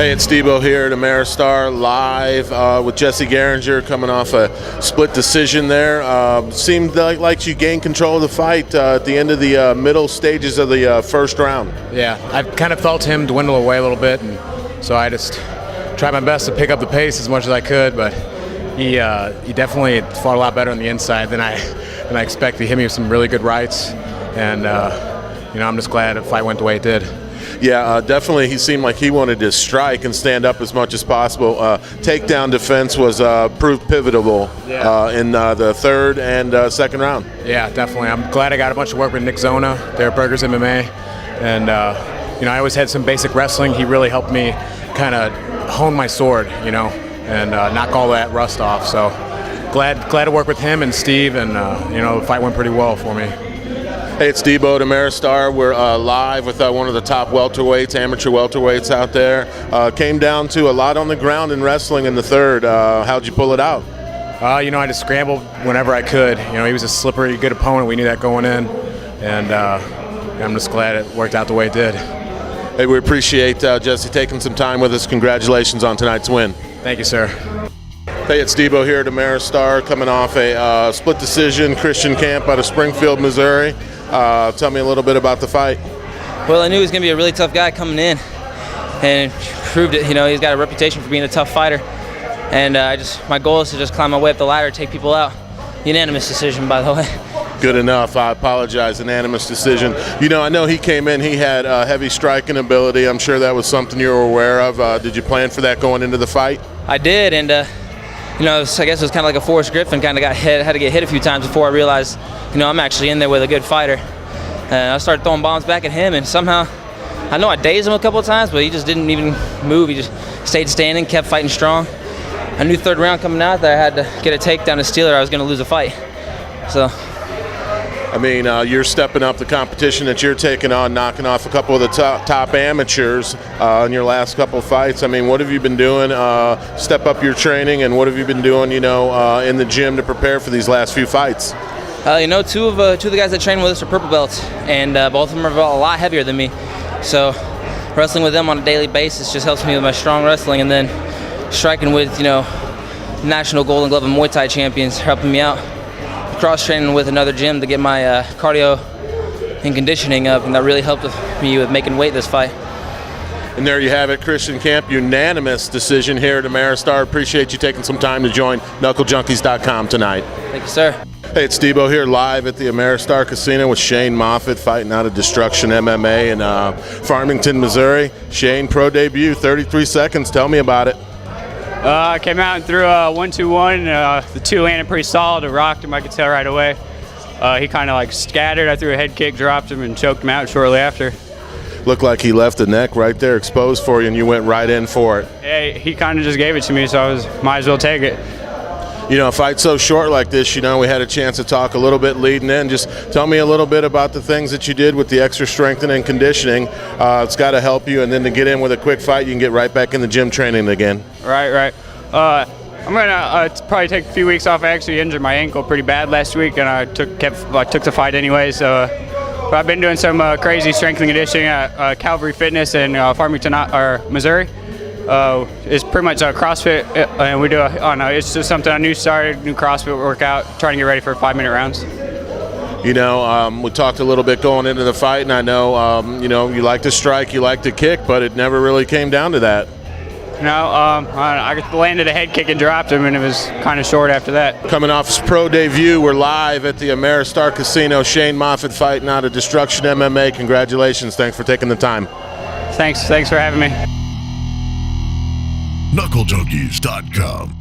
Hey, it's Debo here at Ameristar live with Jesse Geringer coming off a split decision there. Seemed like you gained control of the fight at the end of the middle stages of the first round. Yeah, I kind of felt him dwindle away a little bit, and so I just tried my best to pick up the pace as much as I could, but he definitely fought a lot better on the inside than I expected. He hit me with some really good rights, and I'm just glad the fight went the way it did. Yeah, definitely he seemed like he wanted to strike and stand up as much as possible. Takedown defense was proved pivotal in the third and second round. Yeah, definitely. I'm glad I got a bunch of work with Nick Zona there at Burgers MMA, and I always had some basic wrestling. He really helped me kind of hone my sword, and knock all that rust off. So glad to work with him and Steve, and the fight went pretty well for me. Hey, it's Debo at Ameristar. We're live with one of the top welterweights, amateur welterweights out there. Came down to a lot on the ground in wrestling in the third. How'd you pull it out? I just scrambled whenever I could. He was a slippery, good opponent. We knew that going in, and I'm just glad it worked out the way it did. Hey, we appreciate Jesse taking some time with us. Congratulations on tonight's win. Thank you, sir. Hey, it's Debo here at Ameristar, coming off a split decision Christian camp out of Springfield, Missouri. Tell me a little bit about the fight. Well, I knew he was going to be a really tough guy coming in, and proved it. He's got a reputation for being a tough fighter, and my goal is to just climb my way up the ladder, take people out. Unanimous decision, by the way. Good enough. I apologize. Unanimous decision. I know he came in. He had heavy striking ability. I'm sure that was something you were aware of. Did you plan for that going into the fight? I did, and I guess it was kind of like a Forrest Griffin. Kind of had to get hit a few times before I realized, I'm actually in there with a good fighter. I started throwing bombs back at him, and somehow, I know I dazed him a couple of times, but he just didn't even move. He just stayed standing, kept fighting strong. I knew third round coming out that I had to get a takedown to steal, or I was going to lose a fight. So. You're stepping up the competition that you're taking on, knocking off a couple of the top amateurs in your last couple of fights. What have you been doing? Step up your training, and what have you been doing, in the gym to prepare for these last few fights? Two of the guys that train with us are purple belts, and both of them are a lot heavier than me. So wrestling with them on a daily basis just helps me with my strong wrestling, and then striking with, national Golden Glove and Muay Thai champions helping me out. Cross-training with another gym to get my cardio and conditioning up, and that really helped me with making weight this fight. And there you have it, Christian Camp, unanimous decision here at Ameristar. Appreciate you taking some time to join knucklejunkies.com tonight. Thank you, sir. Hey, it's Debo here live at the Ameristar Casino with Shaine Moffitt, fighting out of Destruction MMA in Farmington, Missouri. Shaine, pro debut, 33 seconds. Tell me about it. I came out and threw a 1-2-1. The two landed pretty solid. I rocked him, I could tell right away. He kind of scattered. I threw a head kick, dropped him, and choked him out shortly after. Looked like he left the neck right there exposed for you, and you went right in for it. Yeah, he kind of just gave it to me, so might as well take it. A fight so short like this, we had a chance to talk a little bit leading in. Just tell me a little bit about the things that you did with the extra strengthening and conditioning. It's got to help you, and then to get in with a quick fight, you can get right back in the gym training again. Right. I'm gonna probably take a few weeks off. I actually injured my ankle pretty bad last week, and I took the fight anyway. So, but I've been doing some crazy strength and conditioning at Calvary Fitness in Farmington, Missouri. It's pretty much a CrossFit, and we do it's just something I new CrossFit workout, trying to get ready for 5-minute rounds. We talked a little bit going into the fight, and I know, you like to strike, you like to kick, but it never really came down to that. I landed a head kick and dropped him, and it was kind of short after that. Coming off his pro debut, we're live at the Ameristar Casino. Shaine Moffitt fighting out of Destruction MMA. Congratulations. Thanks for taking the time. Thanks for having me. knucklejunkies.com